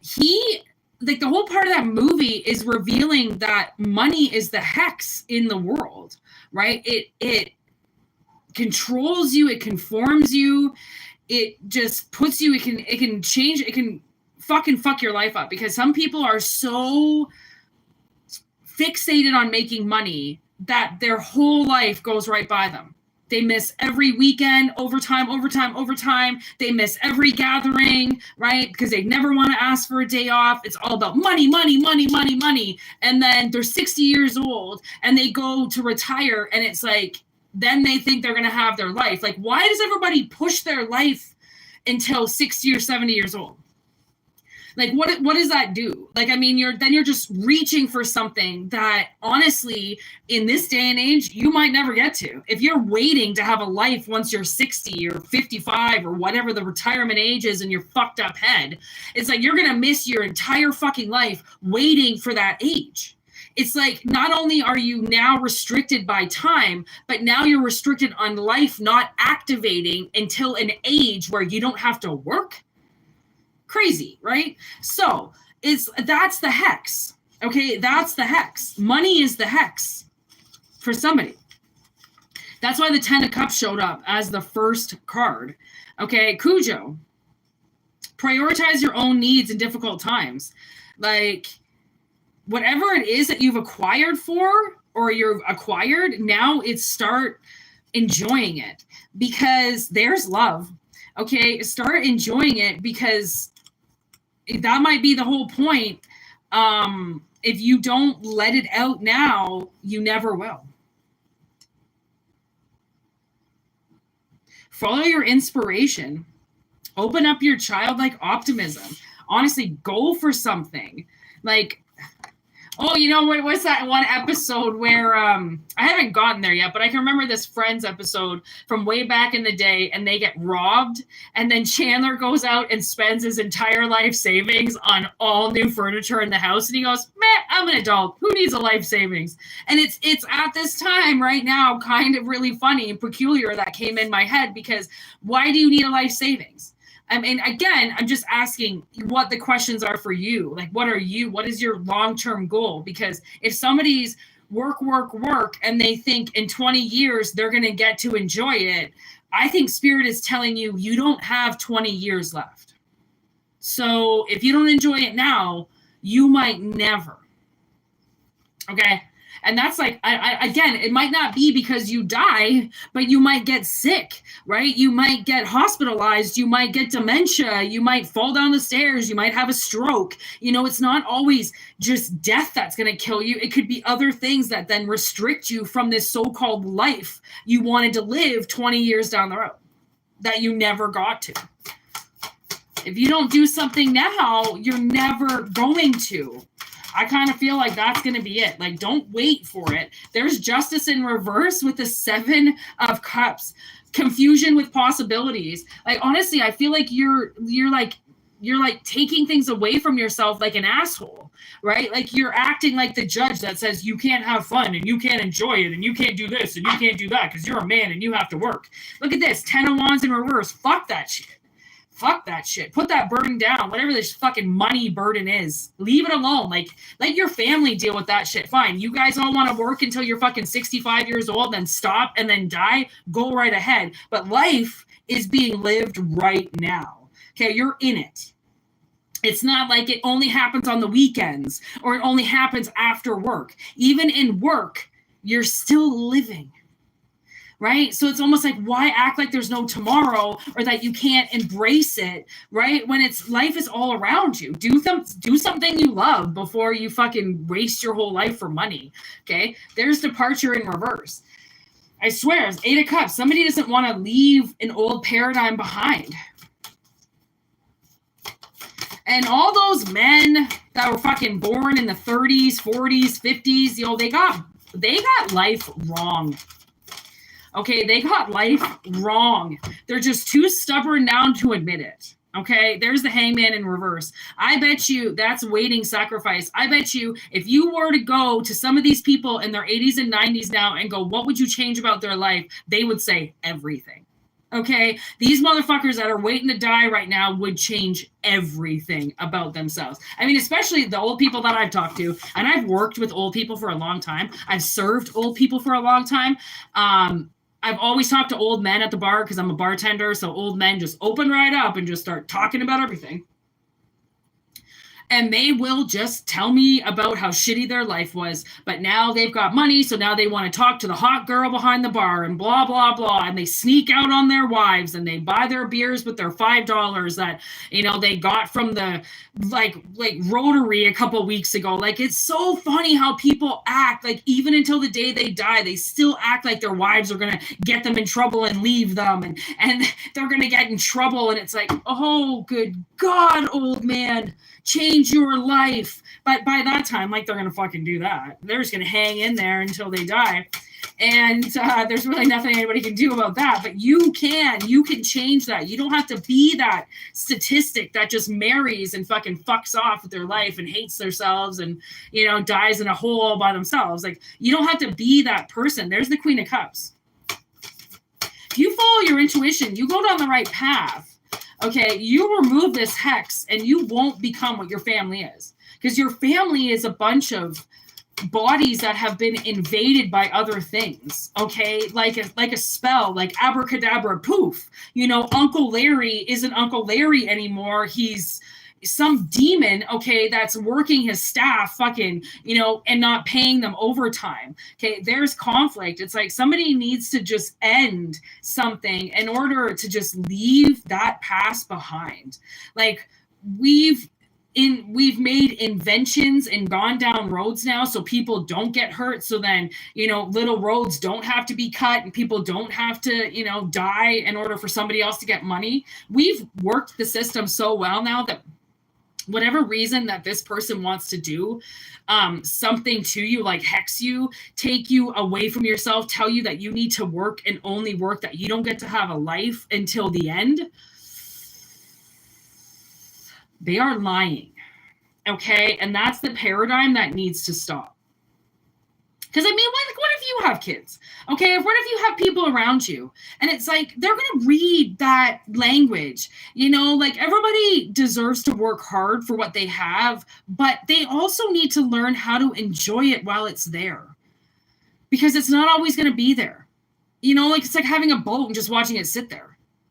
he, like, the whole part of that movie is revealing that money is the hex in the world, right? It controls you, it conforms you, it just puts you, it can change, it can fucking fuck your life up, because some people are so fixated on making money that their whole life goes right by them. They miss every weekend, overtime. They miss every gathering, right? Because they never want to ask for a day off. It's all about money. And then they're 60 years old and they go to retire and it's like, then they think they're going to have their life. Like, why does everybody push their life until 60 or 70 years old? Like, what does that do? Like, I mean, you're just reaching for something that, honestly, in this day and age, you might never get to. If you're waiting to have a life once you're 60 or 55 or whatever the retirement age is in your fucked up head, it's like you're going to miss your entire fucking life waiting for that age. It's like, not only are you now restricted by time, but now you're restricted on life not activating until an age where you don't have to work. Crazy, right? So that's the hex. Okay, that's the hex. Money is the hex for somebody. That's why the 10 of Cups showed up as the first card. Okay, Cujo. Prioritize your own needs in difficult times. Like, whatever it is that you've acquired for, or you've acquired, now it's start enjoying it, because there's love. Okay, start enjoying it, because that might be the whole point. If you don't let it out now, you never will. Follow your inspiration. Open up your childlike optimism. Honestly, go for something. Like, oh, you know, what's that one episode where I haven't gotten there yet, but I can remember this Friends episode from way back in the day, and they get robbed, and then Chandler goes out and spends his entire life savings on all new furniture in the house, and he goes, "Man, I'm an adult. Who needs a life savings?" And it's at this time right now kind of really funny and peculiar that came in my head, because why do you need a life savings? I mean, again, I'm just asking what the questions are for you. Like, what is your long-term goal? Because if somebody's work, and they think in 20 years they're going to get to enjoy it, I think Spirit is telling you, you don't have 20 years left. So if you don't enjoy it now, you might never. Okay? And that's like, again, it might not be because you die, but you might get sick, right? You might get hospitalized. You might get dementia. You might fall down the stairs. You might have a stroke. You know, it's not always just death that's going to kill you. It could be other things that then restrict you from this so-called life you wanted to live 20 years down the road that you never got to. If you don't do something now, you're never going to. I kind of feel like that's going to be it. Like, don't wait for it. There's justice in reverse with the 7 of Cups. Confusion with possibilities. Like, honestly, I feel like you're like taking things away from yourself like an asshole, right? Like, you're acting like the judge that says you can't have fun and you can't enjoy it and you can't do this and you can't do that because you're a man and you have to work. Look at this. 10 of Wands in reverse. Fuck that shit. Fuck that shit. Put that burden down. Whatever this fucking money burden is, leave it alone. Like, let your family deal with that shit. Fine. You guys all want to work until you're fucking 65 years old, then stop and then die. Go right ahead. But life is being lived right now. Okay, you're in it. It's not like it only happens on the weekends or it only happens after work. Even in work, you're still living. Right? So it's almost like, why act like there's no tomorrow or that you can't embrace it, right? When it's life is all around you. Do something you love before you fucking waste your whole life for money. Okay? There's departure in reverse. I swear, it's 8 of Cups. Somebody doesn't want to leave an old paradigm behind. And all those men that were fucking born in the 30s, 40s, 50s, you know, they got life wrong. Okay, they got life wrong. They're just too stubborn now to admit it. Okay, there's the Hangman in reverse. I bet you that's waiting sacrifice. I bet you if you were to go to some of these people in their 80s and 90s now and go, what would you change about their life? They would say everything. Okay, these motherfuckers that are waiting to die right now would change everything about themselves. I mean, especially the old people that I've talked to, and I've worked with old people for a long time. I've served old people for a long time. I've always talked to old men at the bar because I'm a bartender, so old men just open right up and just start talking about everything. And they will just tell me about how shitty their life was, but now they've got money, so now they want to talk to the hot girl behind the bar and blah, blah, blah, and they sneak out on their wives and they buy their beers with their $5 that, you know, they got from the, like Rotary a couple weeks ago. Like, it's so funny how people act, like, even until the day they die, they still act like their wives are going to get them in trouble and leave them, and they're going to get in trouble, and it's like, oh, good God, old man, change your life. But by that time, like, they're gonna fucking do that. They're just gonna hang in there until they die, and there's really nothing anybody can do about that. But you can change that. You don't have to be that statistic that just marries and fucking fucks off with their life and hates themselves and, you know, dies in a hole all by themselves. Like, you don't have to be that person. There's the Queen of Cups. If you follow your intuition, you go down the right path. Okay, you remove this hex and you won't become what your family is, because your family is a bunch of bodies that have been invaded by other things. Okay, like a spell, like abracadabra, poof. You know, Uncle Larry isn't Uncle Larry anymore. He's some demon, okay, that's working his staff fucking, you know, and not paying them overtime. Okay, there's conflict. It's like somebody needs to just end something in order to just leave that past behind. Like we've made inventions and gone down roads now so people don't get hurt, so then, you know, little roads don't have to be cut and people don't have to, you know, die in order for somebody else to get money. We've worked the system so well now that whatever reason that this person wants to do something to you, like hex you, take you away from yourself, tell you that you need to work and only work, that you don't get to have a life until the end, they are lying. Okay, and that's the paradigm that needs to stop. Because I mean, what if you have kids? Okay, what if you have people around you and it's like they're going to read that language? You know, like everybody deserves to work hard for what they have, but they also need to learn how to enjoy it while it's there, because it's not always going to be there. You know, like it's like having a boat and just watching it sit there.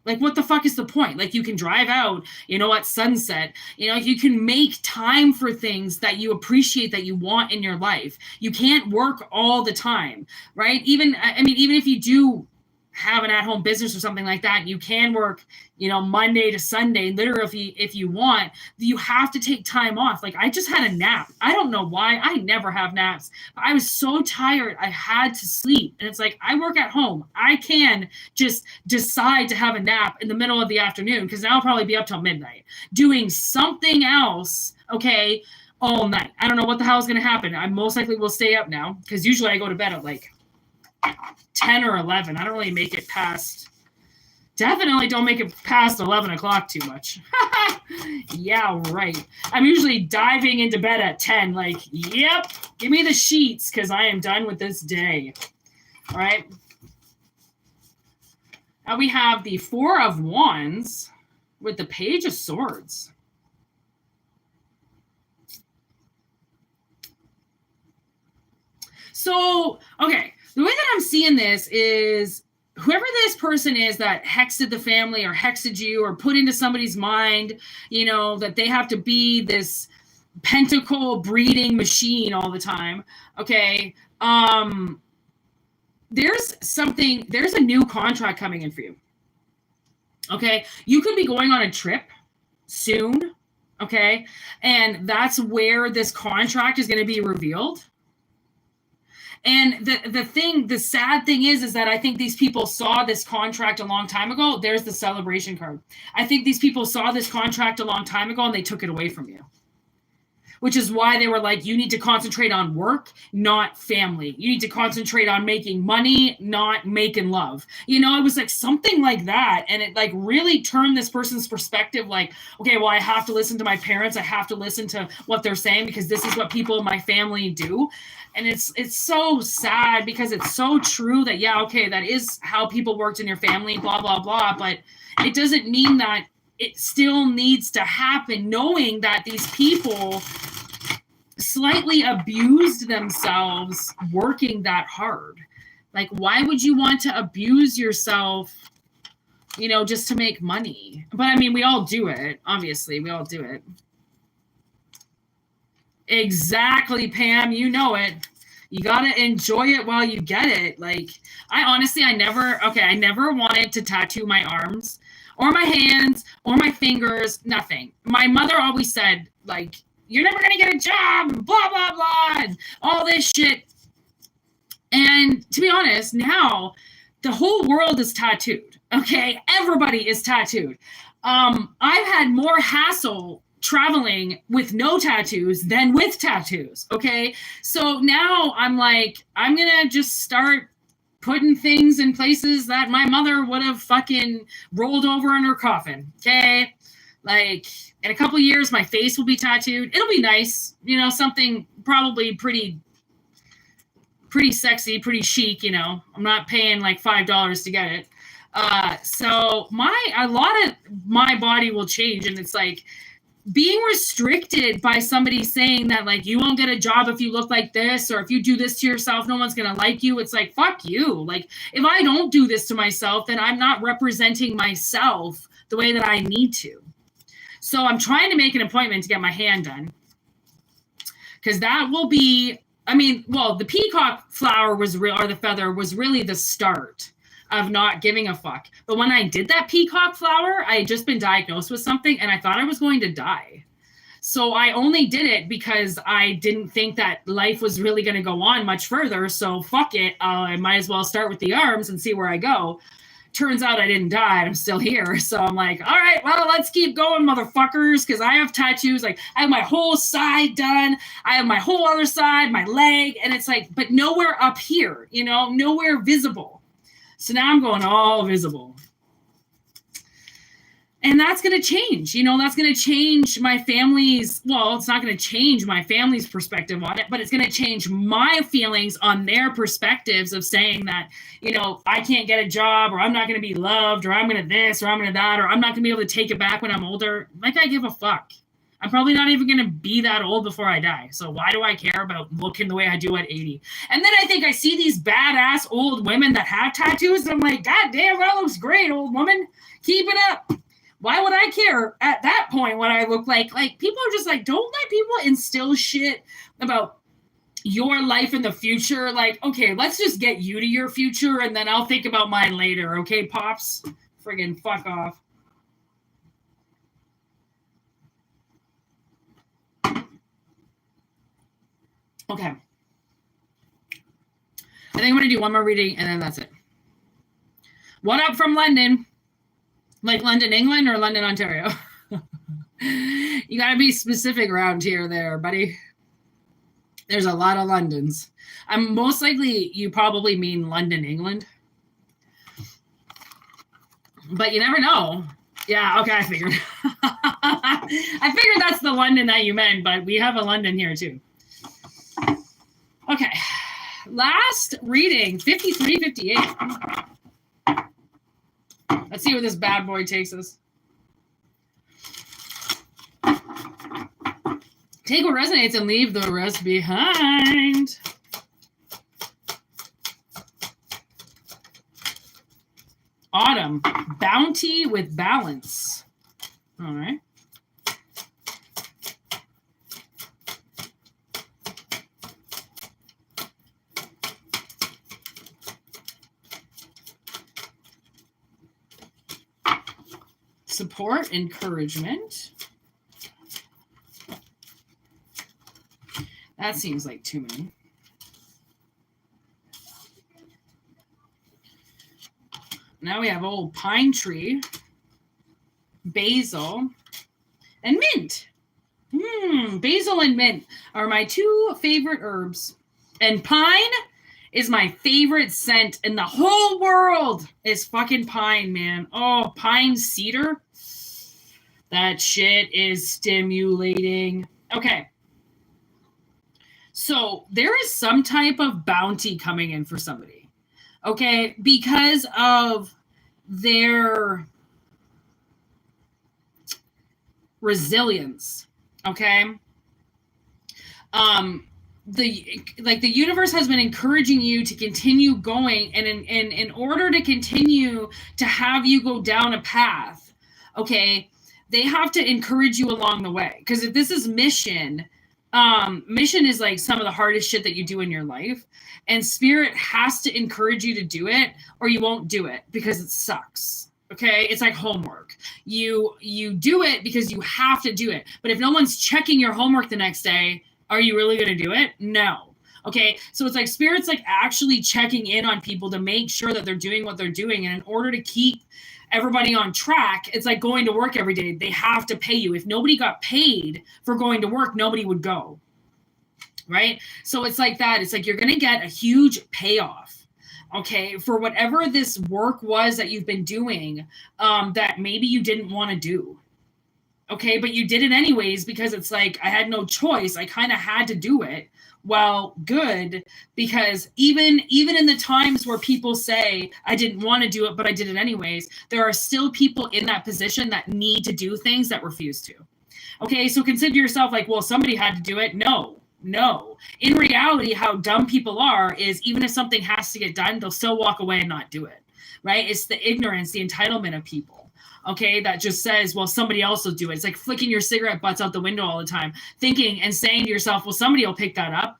Like, what the fuck is the point? Like, you can drive out, you know, at sunset. You know, you can make time for things that you appreciate, that you want in your life. You can't work all the time, right? Even if you do have an at-home business or something like that, you can work, you know, Monday to Sunday, literally, if you want. You have to take time off. Like, I just had a nap. I don't know why. I never have naps. I was so tired, I had to sleep. And it's like, I work at home. I can just decide to have a nap in the middle of the afternoon, because now I'll probably be up till midnight doing something else, okay, all night. I don't know what the hell is going to happen. I most likely will stay up now, because usually I go to bed at like 10 or 11. I don't really make it past, definitely don't make it past 11 o'clock too much. Yeah, right. I'm usually diving into bed at 10, like, yep, give me the sheets, because I am done with this day. All right. Now we have the Four of Wands with the Page of Swords. So, okay, the way that I'm seeing this is whoever this person is that hexed the family or hexed you or put into somebody's mind, you know, that they have to be this pentacle breeding machine all the time. Okay. There's a new contract coming in for you. Okay. You could be going on a trip soon. Okay. And that's where this contract is going to be revealed. And the sad thing is that I think these people saw this contract a long time ago. There's the celebration card. I think these people saw this contract a long time ago and they took it away from you. Which is why they were like, you need to concentrate on work, not family. You need to concentrate on making money, not making love. You know, it was like something like that. And it like really turned this person's perspective like, okay, well, I have to listen to my parents. I have to listen to what they're saying because this is what people in my family do. And it's so sad because it's so true that, yeah, okay, that is how people worked in your family, blah, blah, blah. But it doesn't mean that it still needs to happen, knowing that these people slightly abused themselves working that hard. Like, why would you want to abuse yourself, you know, just to make money? But I mean, we all do it. Obviously, we all do it. Exactly, Pam. You know it. You got to enjoy it while you get it. Like, I never wanted to tattoo my arms or my hands or my fingers, nothing. My mother always said, like, you're never going to get a job, blah, blah, blah, and all this shit. And to be honest, now the whole world is tattooed, okay? Everybody is tattooed. I've had more hassle traveling with no tattoos than with tattoos, okay? So now I'm like, I'm going to just start putting things in places that my mother would have fucking rolled over in her coffin, okay? Like, in a couple of years, my face will be tattooed. It'll be nice, you know, something probably pretty sexy, pretty chic, you know. I'm not paying like $5 to get it. So a lot of my body will change, and it's like being restricted by somebody saying that like you won't get a job if you look like this, or if you do this to yourself no one's gonna like you. It's like, fuck you. Like, if I don't do this to myself, then I'm not representing myself the way that I need to. So I'm trying to make an appointment to get my hand done, because that will be, I mean, well, the peacock flower was real, or the feather was really the start of not giving a fuck. But when I did that peacock flower, I had just been diagnosed with something and I thought I was going to die. So I only did it because I didn't think that life was really going to go on much further. So fuck it. I might as well start with the arms and see where I go. Turns out I didn't die. I'm still here. So I'm like, all right, well, let's keep going, motherfuckers. Because I have tattoos. Like, I have my whole side done. I have my whole other side, my leg. And it's like, but nowhere up here, you know, nowhere visible. So now I'm going all visible. And that's going to change. You know, that's going to change my family's, well, it's not going to change my family's perspective on it, but it's going to change my feelings on their perspectives of saying that, you know, I can't get a job, or I'm not going to be loved, or I'm going to this, or I'm going to that, or I'm not going to be able to take it back when I'm older. Like, I give a fuck. I'm probably not even going to be that old before I die. So why do I care about looking the way I do at 80? And then I think I see these badass old women that have tattoos, and I'm like, God damn, that looks great, old woman. Keep it up. Why would I care at that point what I look like? Like, people are just like, don't let people instill shit about your life in the future. Like, okay, let's just get you to your future, and then I'll think about mine later. Okay, Pops? Friggin' fuck off. Okay. I think I'm going to do one more reading, and then that's it. What up from London? Like London, England, or London, Ontario? You got to be specific around here there, buddy. There's a lot of Londons. I'm most likely you probably mean London, England. But you never know. Yeah, okay, I figured. I figured that's the London that you meant, but we have a London here too. Okay, last reading, 53-58. Let's see where this bad boy takes us. Take what resonates and leave the rest behind. Autumn, bounty with balance. All right. Support, encouragement. That seems like too many. Now we have old pine tree, basil, and mint. Basil and mint are my two favorite herbs. And pine is my favorite scent in the whole world is fucking pine, man. Oh, pine cedar. That shit is stimulating. Okay. So there is some type of bounty coming in for somebody. Okay. Because of their resilience. Okay. The universe has been encouraging you to continue going, and in order to continue to have you go down a path, okay, they have to encourage you along the way. Because if this is mission is like some of the hardest shit that you do in your life, and spirit has to encourage you to do it, or you won't do it because it sucks. Okay, it's like homework. You do it because you have to do it. But if no one's checking your homework the next day, are you really going to do it? No. Okay, so it's like spirit's like actually checking in on people to make sure that they're doing what they're doing. And in order to keep everybody on track, it's like going to work every day. They have to pay you. If nobody got paid for going to work, nobody would go. Right? So it's like that. It's like you're going to get a huge payoff. Okay, for whatever this work was that you've been doing that maybe you didn't want to do. Okay, but you did it anyways because it's like I had no choice. I kind of had to do it, Well, good, because even in the times where people say I didn't want to do it but I did it anyways, there are still people in that position that need to do things that refuse to. Okay, so consider yourself like, well, somebody had to do it. No. In reality, how dumb people are is even if something has to get done, they'll still walk away and not do it, right? It's the ignorance, the entitlement of people, okay, that just says, well, somebody else will do it. It's like flicking your cigarette butts out the window all the time, thinking and saying to yourself, well, somebody will pick that up.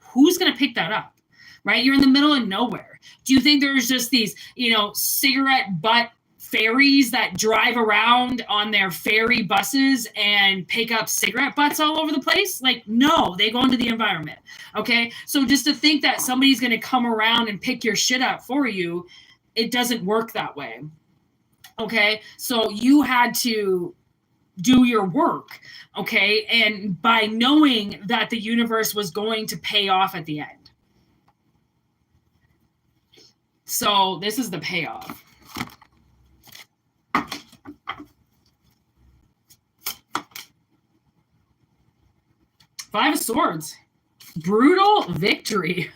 Who's going to pick that up, right? You're in the middle of nowhere. Do you think there's just these, cigarette butt ferries that drive around on their ferry buses and pick up cigarette butts all over the place? Like, no, they go into the environment. Okay. So just to think that somebody's going to come around and pick your shit up for you, it doesn't work that way. Okay. So you had to do your work. Okay. And by knowing that the universe was going to pay off at the end. So this is the payoff. Five of Swords. Brutal victory.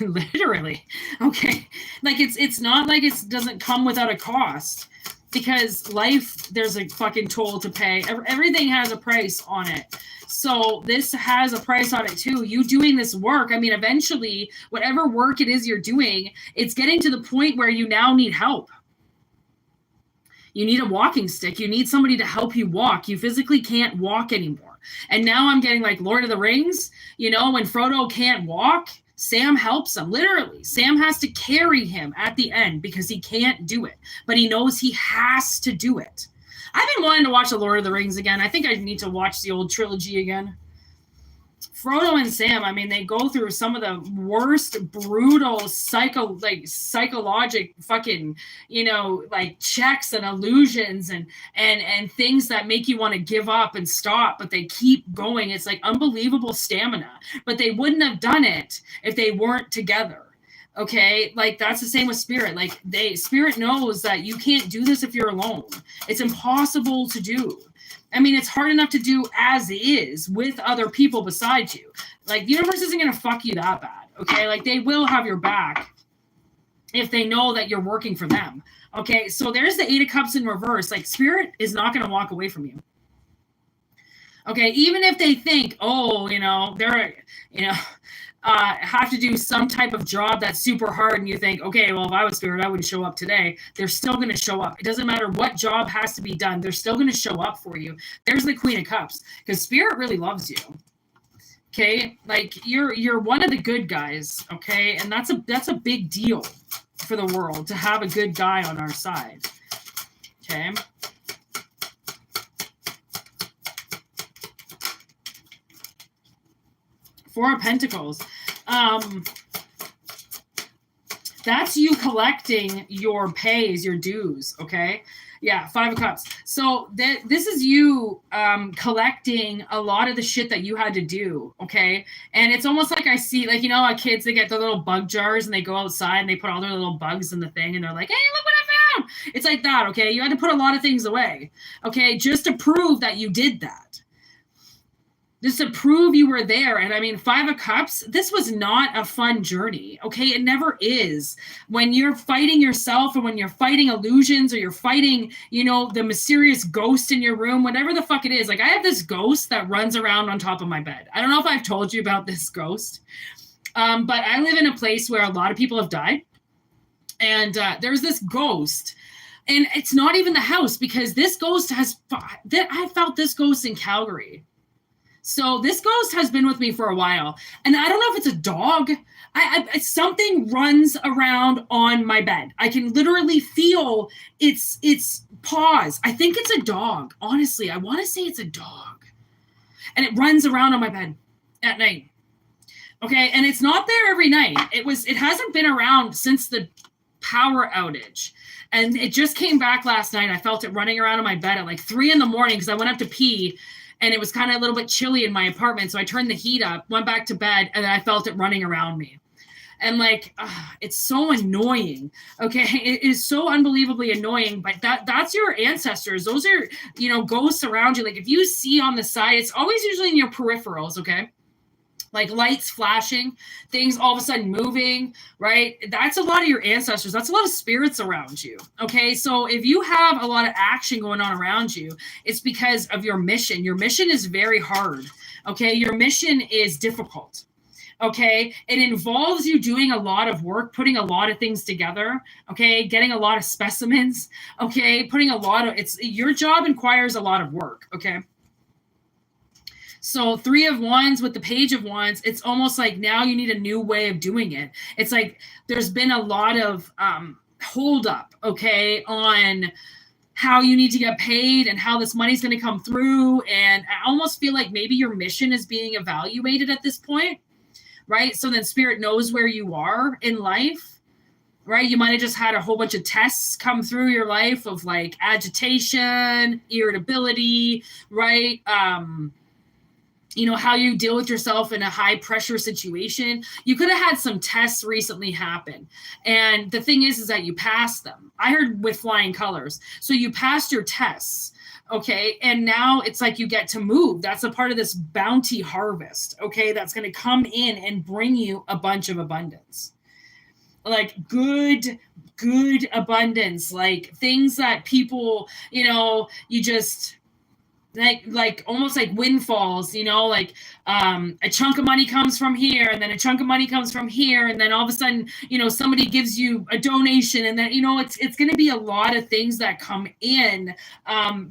Literally. Okay. Like it's not like it doesn't come without a cost, because life, there's a fucking toll to pay. Everything has a price on it. So this has a price on it too. You doing this work, I mean, eventually, whatever work it is you're doing, it's getting to the point where you now need help. You need a walking stick. You need somebody to help you walk. You physically can't walk anymore. And now I'm getting like Lord of the Rings, when Frodo can't walk, Sam helps him. Literally, Sam has to carry him at the end because he can't do it, but he knows he has to do it. I've been wanting to watch the Lord of the Rings again. I think I need to watch the old trilogy again. Frodo and Sam, I mean, they go through some of the worst, brutal, psychologic fucking, checks and illusions and things that make you want to give up and stop, but they keep going. It's like unbelievable stamina, but they wouldn't have done it if they weren't together. Okay, like that's the same with Spirit. Like Spirit knows that you can't do this if you're alone. It's impossible to do. I mean, it's hard enough to do as is with other people besides you. Like, the universe isn't going to fuck you that bad, okay? Like, they will have your back if they know that you're working for them, okay? So there's the Eight of Cups in reverse. Like, Spirit is not going to walk away from you, okay? Even if they think, they're, have to do some type of job that's super hard, and you think, okay, well, if I was Spirit, I wouldn't show up today. They're still going to show up. It doesn't matter what job has to be done. They're still going to show up for you. There's the Queen of Cups, because Spirit really loves you. Okay, like you're one of the good guys. Okay, and that's a big deal for the world to have a good guy on our side. Okay. Four of Pentacles. That's you collecting your pays, your dues, okay? Yeah, Five of Cups. So this is you collecting a lot of the shit that you had to do, okay? And it's almost like I see, like, how kids, they get the little bug jars and they go outside and they put all their little bugs in the thing and they're like, hey, look what I found. It's like that, okay? You had to put a lot of things away, okay? Just to prove that you did that. Just to prove you were there. And I mean, Five of Cups, this was not a fun journey, okay? It never is. When you're fighting yourself or when you're fighting illusions or you're fighting, the mysterious ghost in your room, whatever the fuck it is. Like, I have this ghost that runs around on top of my bed. I don't know if I've told you about this ghost, but I live in a place where a lot of people have died. And there's this ghost. And it's not even the house, because this ghost I felt this ghost in Calgary. So this ghost has been with me for a while, and I don't know if it's a dog. Something runs around on my bed. I can literally feel its paws. I think it's a dog. Honestly, I want to say it's a dog, and it runs around on my bed at night. Okay, and it's not there every night. It hasn't been around since the power outage, and it just came back last night. I felt it running around on my bed at like 3 a.m. because I went up to pee. And it was kind of a little bit chilly in my apartment. So I turned the heat up, went back to bed, and then I felt it running around me. And like, it's so annoying. Okay. It is so unbelievably annoying, but that's your ancestors. Those are, ghosts around you. Like, if you see on the side, it's always usually in your peripherals. Okay. like lights flashing, things all of a sudden moving, right? That's a lot of your ancestors. That's a lot of spirits around you. Okay. So if you have a lot of action going on around you, it's because of your mission. Your mission is very hard. Okay. Your mission is difficult. Okay. It involves you doing a lot of work, putting a lot of things together. Okay. Getting a lot of specimens. Okay. Putting a lot of, your job requires a lot of work. Okay. So 3 of Wands with the Page of Wands, it's almost like now you need a new way of doing it. It's like there's been a lot of hold up, okay, on how you need to get paid and how this money's going to come through. And I almost feel like maybe your mission is being evaluated at this point, right? So then Spirit knows where you are in life, right? You might have just had a whole bunch of tests come through your life of like agitation, irritability, right? You know, how you deal with yourself in a high pressure situation. You could have had some tests recently happen. And the thing is that you passed them. I heard with flying colors. So you passed your tests. Okay. And now it's like you get to move. That's a part of this bounty harvest. Okay. That's going to come in and bring you a bunch of abundance. Like good abundance, like things that people, you know, you just, like almost like windfalls, you know, like a chunk of money comes from here and then a chunk of money comes from here. And then all of a sudden, you know, somebody gives you a donation and then, you know, it's going to be a lot of things that come in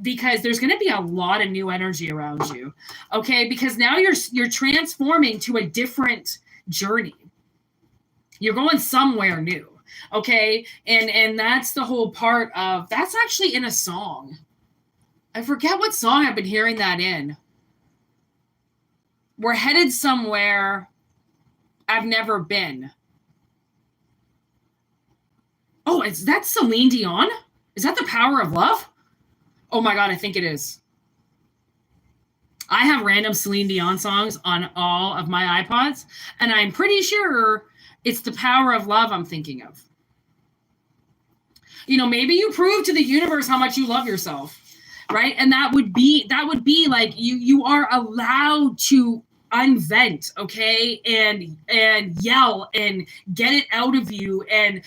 because there's going to be a lot of new energy around you. Okay. Because now you're transforming to a different journey. You're going somewhere new. Okay. And that's the whole part of, that's actually in a song. I forget what song I've been hearing that in. We're headed somewhere I've never been. Oh, is that Celine Dion? Is that The Power of Love? Oh my God, I think it is. I have random Celine Dion songs on all of my iPods, and I'm pretty sure it's The Power of Love I'm thinking of. You know, maybe you prove to the universe how much you love yourself. Right. And that would be like you are allowed to unvent, okay, and yell and get it out of you and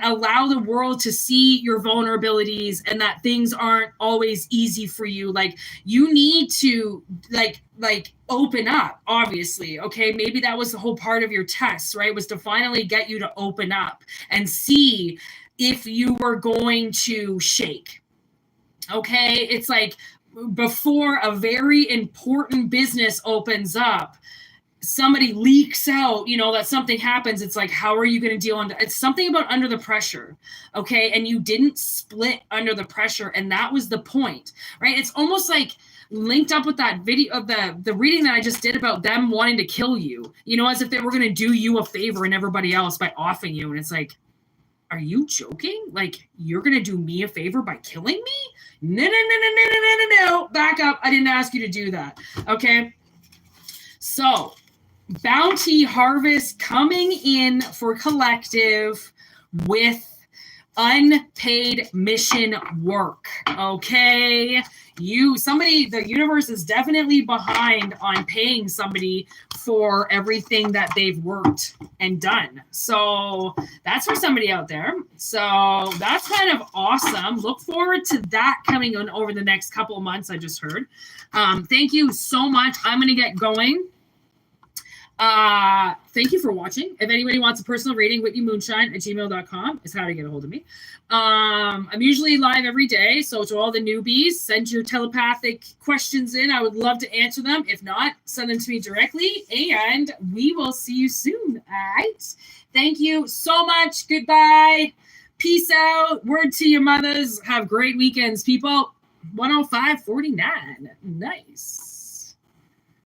allow the world to see your vulnerabilities and that things aren't always easy for you. Like you need to like open up, obviously. Okay. Maybe that was the whole part of your test, right? Was to finally get you to open up and see if you were going to shake. Okay, it's like before a very important business opens up, somebody leaks out, you know, that something happens. It's like, how are you going to deal with it? It's something about under the pressure. Okay, and you didn't split under the pressure, and that was the point, right? It's almost like linked up with that video of the reading that I just did about them wanting to kill you, you know, as if they were going to do you a favor and everybody else by offing you. And it's like, are you joking? Like, you're going to do me a favor by killing me? No. Back up. I didn't ask you to do that. Okay. So, bounty harvest coming in for collective with unpaid mission work. Okay. The universe is definitely behind on paying somebody for everything that they've worked and done. So that's for somebody out there. So that's kind of awesome. Look forward to that coming on over the next couple of months. I just heard. Thank you so much. I'm going to get going. Thank you for watching. If anybody wants a personal reading, whitneymoonshine@gmail.com is how to get a hold of me. I'm usually live every day. So to all the newbies, send your telepathic questions in. I would love to answer them. If not, send them to me directly and we will see you soon. All right. Thank you so much. Goodbye. Peace out. Word to your mothers. Have great weekends, people. 105.49. Nice.